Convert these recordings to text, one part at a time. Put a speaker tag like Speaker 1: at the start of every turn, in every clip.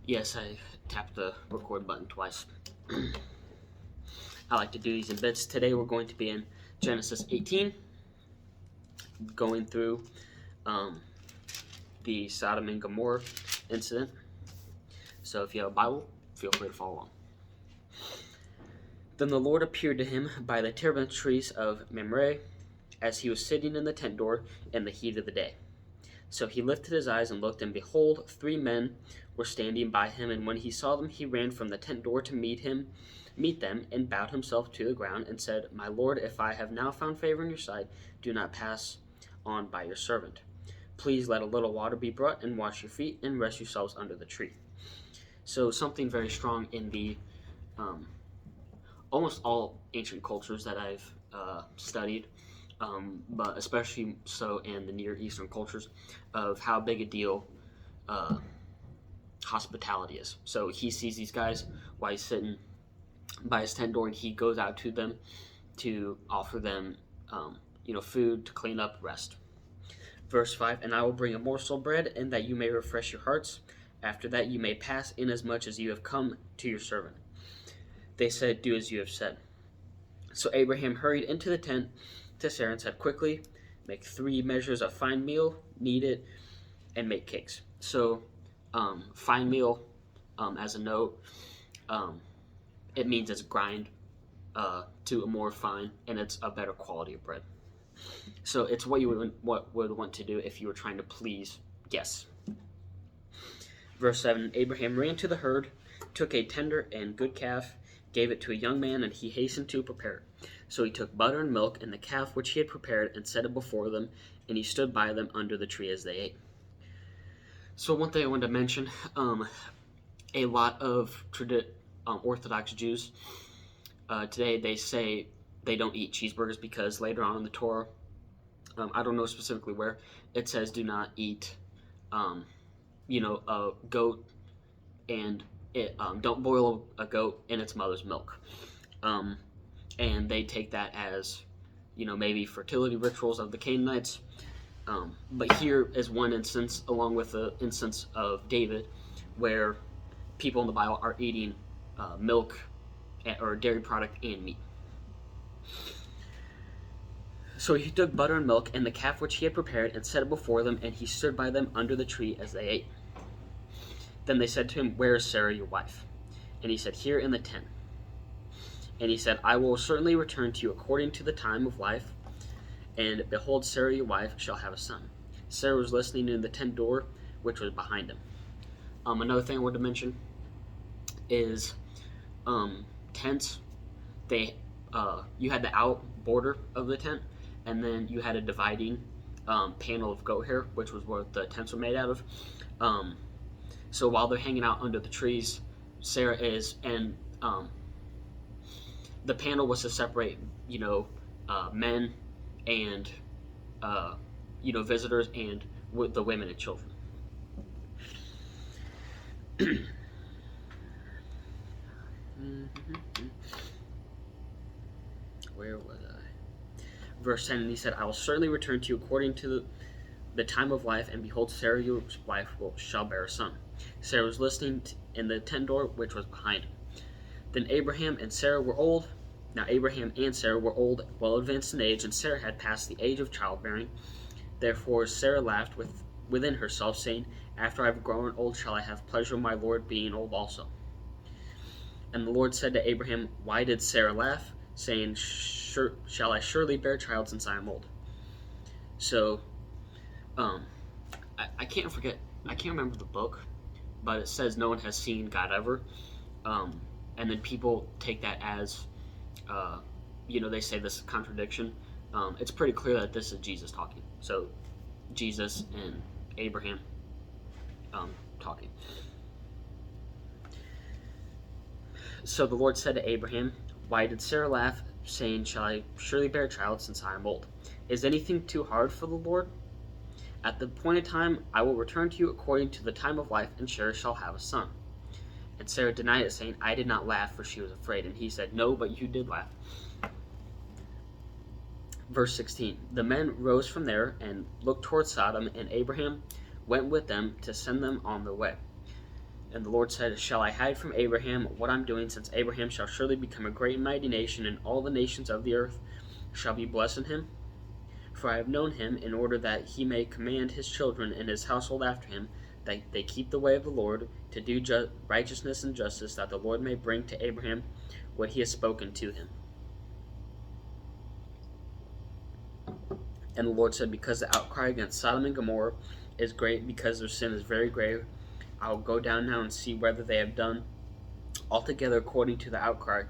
Speaker 1: Yes, I tapped the record button twice. I like to do these in bits. Today we're going to be in Genesis 18, going through the Sodom and Gomorrah incident. So if you have a Bible, feel free to follow along. Then the Lord appeared to him by the terebinth trees of Mamre, as he was sitting in the tent door in the heat of the day. So he lifted his eyes and looked, and behold, 3 men were standing by him. And when he saw them, he ran from the tent door to meet them, and bowed himself to the ground, and said, My Lord, if I have now found favor in your sight, do not pass on by your servant. Please let a little water be brought, and wash your feet, and rest yourselves under the tree. So something very strong in the almost all ancient cultures that I've studied, but especially so in the Near Eastern cultures, of how big a deal hospitality is. So he sees these guys while he's sitting by his tent door, and he goes out to them to offer them food, to clean up, rest. Verse 5, And I will bring a morsel of bread, and that you may refresh your hearts. After that you may pass, inasmuch as you have come to your servant. They said, Do as you have said. So Abraham hurried into the tent to Sarah and said, Quickly, make 3 measures of fine meal, knead it, and make cakes. So fine meal, as a note, it means it's grind to a more fine, and it's a better quality of bread. So it's what you would want to do if you were trying to please guests. Verse 7, Abraham ran to the herd, took a tender and good calf, gave it to a young man, and he hastened to prepare it. So he took butter and milk and the calf which he had prepared, and set it before them, and he stood by them under the tree as they ate. So one thing I wanted to mention, a lot of Orthodox Jews today, they say they don't eat cheeseburgers because later on in the Torah, I don't know specifically where, it says do not eat a goat, and don't boil a goat in its mother's milk. And they take that as, maybe fertility rituals of the Canaanites. But here is one instance, along with the instance of David, where people in the Bible are eating milk or dairy product and meat. So he took butter and milk and the calf which he had prepared, and set it before them, and he stood by them under the tree as they ate. Then they said to him, Where is Sarah your wife? And he said, Here in the tent. And he said, I will certainly return to you according to the time of life, and behold, Sarah your wife shall have a son. Sarah was listening in the tent door, which was behind him. Another thing I wanted to mention is tents. You had the out border of the tent, and then you had a dividing panel of goat hair, which was what the tents were made out of. So while they're hanging out under the trees, Sarah is, and the panel was to separate, men and, visitors, and with the women and children. Where was I? Verse 10, and he said, I will certainly return to you according to the time of life, and behold, Sarah your wife shall bear a son. Sarah was listening in the tent door, which was behind him. Then Abraham and Sarah were old. Now Abraham and Sarah were old, well advanced in age, and Sarah had passed the age of childbearing. Therefore Sarah laughed within herself, saying, After I have grown old shall I have pleasure in my Lord being old also. And the Lord said to Abraham, Why did Sarah laugh, saying, Shall I surely bear a child since I am old? So, I can't remember the book, but it says no one has seen God ever. And then people take that as, they say this is a contradiction. It's pretty clear that this is Jesus talking. So, Jesus and Abraham talking. So the Lord said to Abraham, Why did Sarah laugh, saying, Shall I surely bear a child since I am old? Is anything too hard for the Lord? At the appointed time I will return to you according to the time of life, and Sarah shall have a son. And Sarah denied it, saying, I did not laugh, for she was afraid. And he said, No, but you did laugh. Verse 16, The men rose from there and looked toward Sodom, and Abraham went with them to send them on their way. And the Lord said, Shall I hide from Abraham what I'm doing, since Abraham shall surely become a great and mighty nation, and all the nations of the earth shall be blessed in him? For I have known him, in order that he may command his children and his household after him, that they keep the way of the Lord, to do righteousness and justice, that the Lord may bring to Abraham what he has spoken to him. And the Lord said, Because the outcry against Sodom and Gomorrah is great, because their sin is very grave, I will go down now and see whether they have done altogether according to the outcry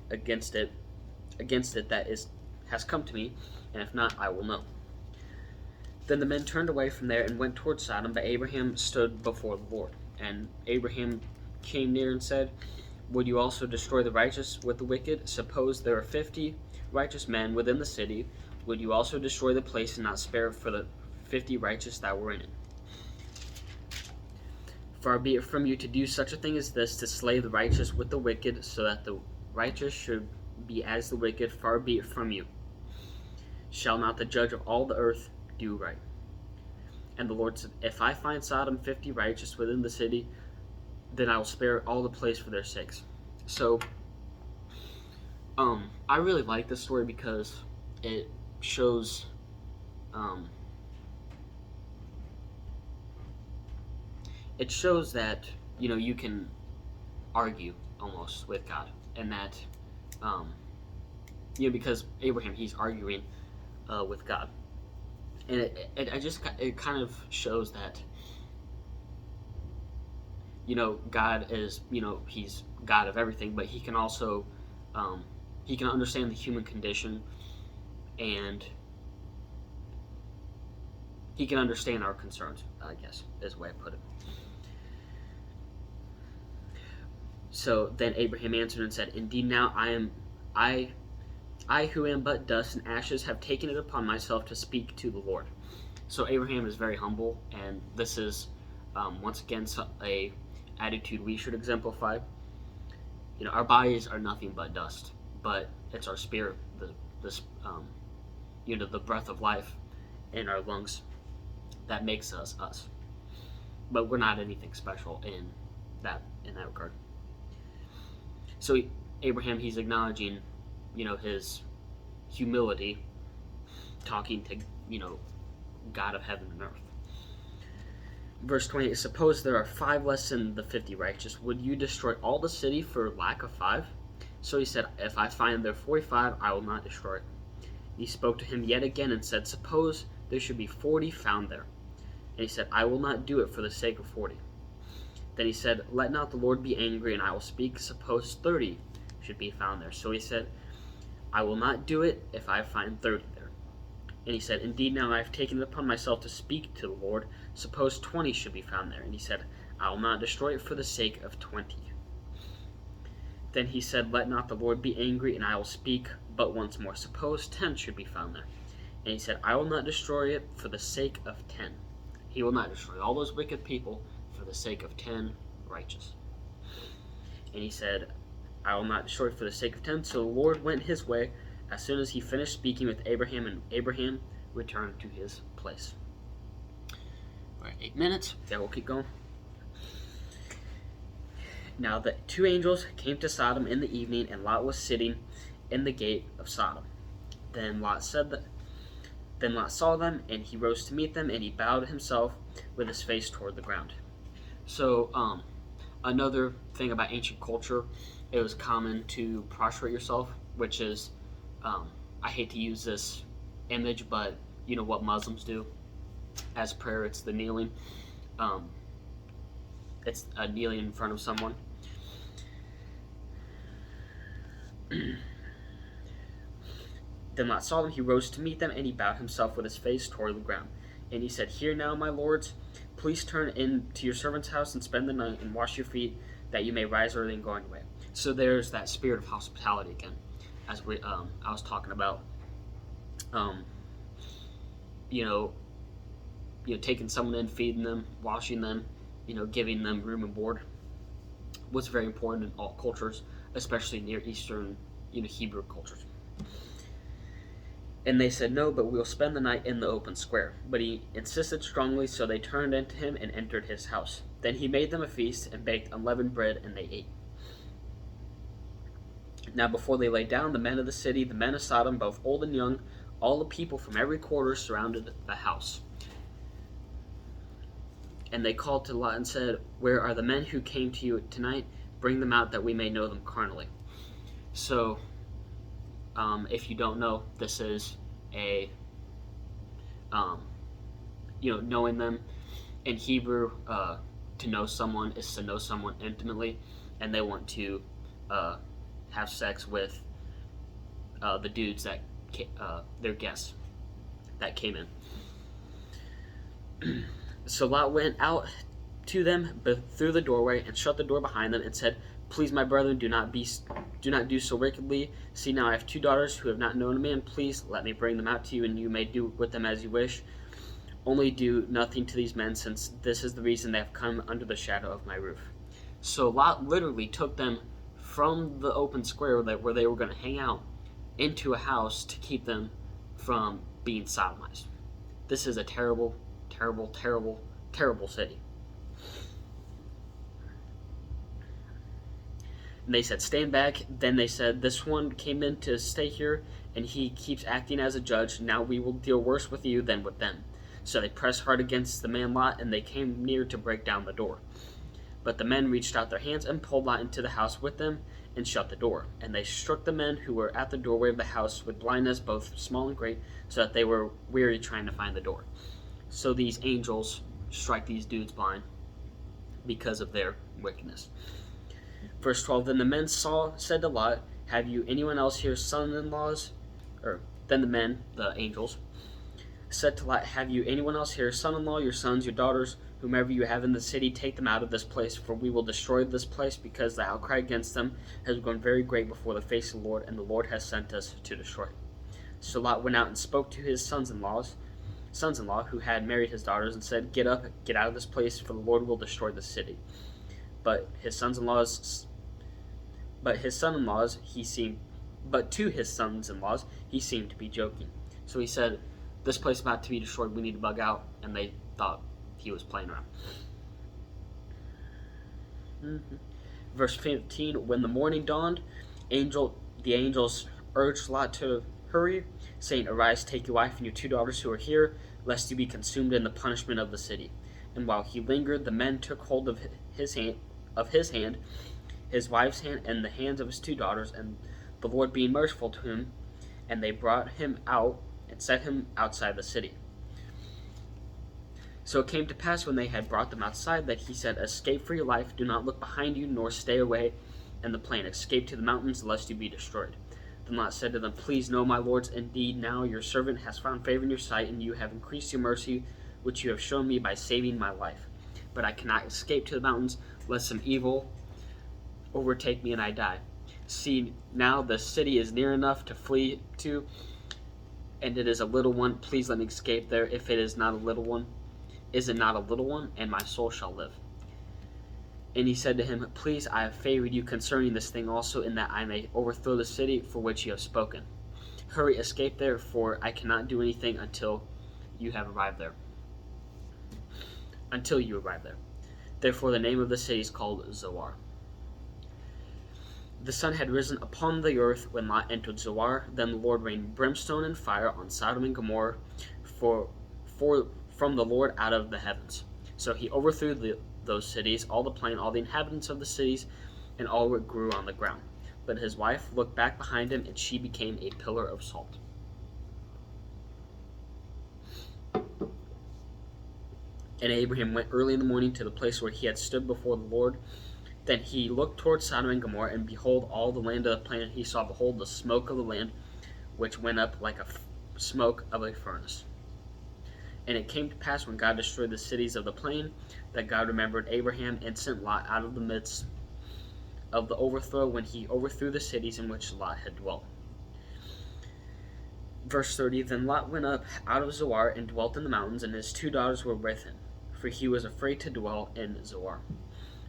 Speaker 1: against it that has come to me, and if not, I will know. Then the men turned away from there and went toward Sodom, but Abraham stood before the Lord. And Abraham came near and said, Would you also destroy the righteous with the wicked? Suppose there are 50 righteous men within the city. Would you also destroy the place and not spare for the 50 righteous that were in it? Far be it from you to do such a thing as this, to slay the righteous with the wicked, so that the righteous should be as the wicked. Far be it from you. Shall not the judge of all the earth do right? And the Lord said, If I find Sodom 50 righteous within the city, then I will spare all the place for their sakes. So, I really like this story because it shows, that, you can argue almost with God, and that, because Abraham, he's arguing with God, and it kind of shows that, God is, he's God of everything, but he can also, he can understand the human condition, and he can understand our concerns, I guess, is the way I put it. So then Abraham answered and said, Indeed now I who am but dust and ashes have taken it upon myself to speak to the Lord. So Abraham is very humble, and this is once again a attitude we should exemplify. Our bodies are nothing but dust, but it's our spirit, the breath of life in our lungs that makes us us. But we're not anything special in that regard. So Abraham, he's acknowledging, his humility, talking to, God of heaven and earth. Verse 28, Suppose there are 5 less than the 50 righteous. Would you destroy all the city for lack of 5? So he said, If I find there 45, I will not destroy it. He spoke to him yet again and said, Suppose there should be 40 found there. And he said, I will not do it for the sake of 40. Then he said, Let not the Lord be angry, and I will speak. Suppose 30 should be found there. So he said, I will not do it if I find 30 there. And he said, Indeed, now I have taken it upon myself to speak to the Lord. Suppose 20 should be found there. And he said, I will not destroy it for the sake of 20. Then he said, Let not the Lord be angry, and I will speak but once more. Suppose 10 should be found there. And he said, I will not destroy it for the sake of 10. He will not destroy all those wicked people for the sake of 10 righteous. And he said, I will not destroy it for the sake of 10. So the Lord went his way as soon as he finished speaking with Abraham, and Abraham returned to his place. We're at 8 minutes. Yeah, we'll keep going. Now the 2 angels came to Sodom in the evening, and Lot was sitting in the gate of Sodom. Then Lot saw them, and he rose to meet them, and he bowed himself with his face toward the ground. So, another thing about ancient culture, it was common to prostrate yourself, which is, I hate to use this image, but you know what Muslims do as prayer, it's the kneeling. It's a kneeling in front of someone. Then Lot saw them, he rose to meet them, and he bowed himself with his face toward the ground. And he said, Hear now, my lords, please turn in to your servant's house and spend the night and wash your feet, that you may rise early and go on your way. So there's that spirit of hospitality again, as I was talking about. Taking someone in, feeding them, washing them, giving them room and board was very important in all cultures, especially Near Eastern, Hebrew cultures. And they said, "No, but we will spend the night in the open square." But he insisted strongly, so they turned into him and entered his house. Then he made them a feast and baked unleavened bread, and they ate. Now before they lay down, the men of the city, the men of Sodom, both old and young, all the people from every quarter surrounded the house. And they called to Lot and said, "Where are the men who came to you tonight? Bring them out that we may know them carnally." So, if you don't know, this is a, knowing them. In Hebrew, to know someone is to know someone intimately, and they want to have sex with the dudes that their guests that came in. So Lot went out to them through the doorway and shut the door behind them and said, "Please, my brethren, do not do so wickedly. See, now I have 2 daughters who have not known a man. Please let me bring them out to you, and you may do with them as you wish. Only do nothing to these men, since this is the reason they have come under the shadow of my roof." So Lot literally took them from the open square where they were going to hang out into a house to keep them from being sodomized. This is a terrible, terrible, terrible, terrible city. And they said, "Stand back." Then they said, "This one came in to stay here, and he keeps acting as a judge. Now we will deal worse with you than with them." So they pressed hard against the man Lot, and they came near to break down the door. But the men reached out their hands and pulled Lot into the house with them and shut the door. And they struck the men who were at the doorway of the house with blindness, both small and great, so that they were weary trying to find the door. So these angels strike these dudes blind because of their wickedness. Verse 12, then the men said to Lot, "Have you anyone else here son-in-laws?" Then the men, the angels, said to Lot, "Have you anyone else here, son-in-law, your sons, your daughters, whomever you have in the city, take them out of this place, for we will destroy this place, because the outcry against them has grown very great before the face of the Lord, and the Lord has sent us to destroy." So Lot went out and spoke to his sons-in-law, who had married his daughters, and said, "Get up, get out of this place, for the Lord will destroy the city." But to his sons-in-laws, he seemed to be joking. So he said, "This place is about to be destroyed. We need to bug out." And they thought he was playing around. Verse 15, when the morning dawned, the angels urged Lot to hurry, saying, "Arise, take your wife and your 2 daughters who are here, lest you be consumed in the punishment of the city." And while he lingered, the men took hold of his hand, his wife's hand, and the hands of his 2 daughters, and the Lord being merciful to him, and they brought him out and set him outside the city. So it came to pass when they had brought them outside that he said, "Escape for your life, do not look behind you, nor stay away in the plain. Escape to the mountains, lest you be destroyed." Then Lot said to them, "Please, no, my lords, indeed now your servant has found favor in your sight, and you have increased your mercy, which you have shown me by saving my life. But I cannot escape to the mountains, lest some evil overtake me and I die. See, now the city is near enough to flee to, and it is a little one. Please let me escape there. If it is not a little one, and my soul shall live." And he said to him, "Please, I have favored you concerning this thing also, in that I may overthrow the city for which you have spoken. Hurry, escape there, for I cannot do anything until you arrive there. Therefore the name of the city is called Zoar. The sun had risen upon the earth when Lot entered Zoar. Then the Lord rained brimstone and fire on Sodom and Gomorrah from the Lord out of the heavens. So he overthrew those cities, all the plain, all the inhabitants of the cities, and all what grew on the ground. But his wife looked back behind him, and she became a pillar of salt. And Abraham went early in the morning to the place where he had stood before the Lord. Then he looked toward Sodom and Gomorrah, and behold, all the land of the plain, and he saw, behold, the smoke of the land, which went up like a smoke of a furnace. And it came to pass, when God destroyed the cities of the plain, that God remembered Abraham, and sent Lot out of the midst of the overthrow, when he overthrew the cities in which Lot had dwelt. Verse 30, then Lot went up out of Zoar and dwelt in the mountains, and his 2 daughters were with him, for he was afraid to dwell in Zoar.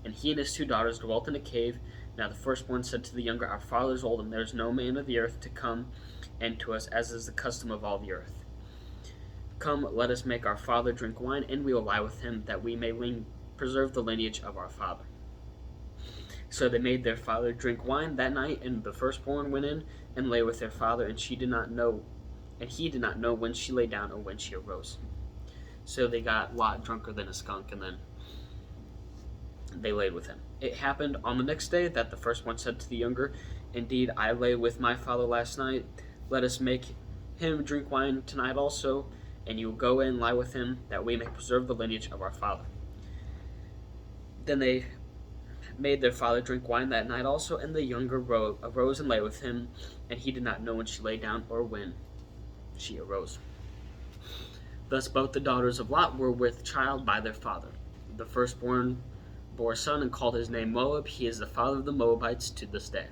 Speaker 1: And he and his 2 daughters dwelt in a cave. Now the firstborn said to the younger, Our father is old, and there is no man of the earth to come and to us, as is the custom of all the earth. Come, let us make our father drink wine, and we will lie with him, that we may preserve the lineage of our father. So they made their father drink wine that night, and the firstborn went in and lay with their father, and he did not know when she lay down or when she arose. So they got Lot drunker than a skunk, and then they laid with him. It happened on the next day that the firstborn said to the younger, Indeed, I lay with my father last night. Let us make him drink wine tonight also, and you will go in and lie with him, that we may preserve the lineage of our father. Then they made their father drink wine that night also, and the younger arose and lay with him, and he did not know when she lay down or when she arose. Thus both the daughters of Lot were with child by their father. The firstborn bore a son and called his name Moab. He is the father of the Moabites to this day.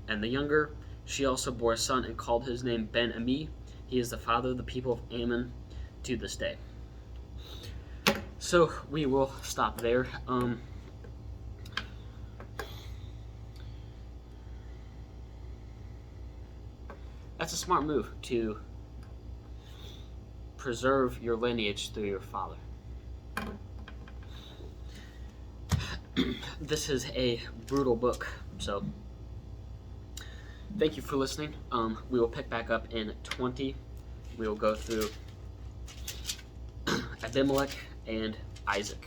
Speaker 1: And the younger, she also bore a son and called his name Ben-Ami. He is the father of the people of Ammon to this day. So we will stop there. That's a smart move, to preserve your lineage through your father. This is a brutal book, so thank you for listening. We will pick back up in 20. We will go through Abimelech and Isaac.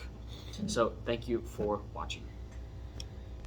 Speaker 1: So thank you for watching.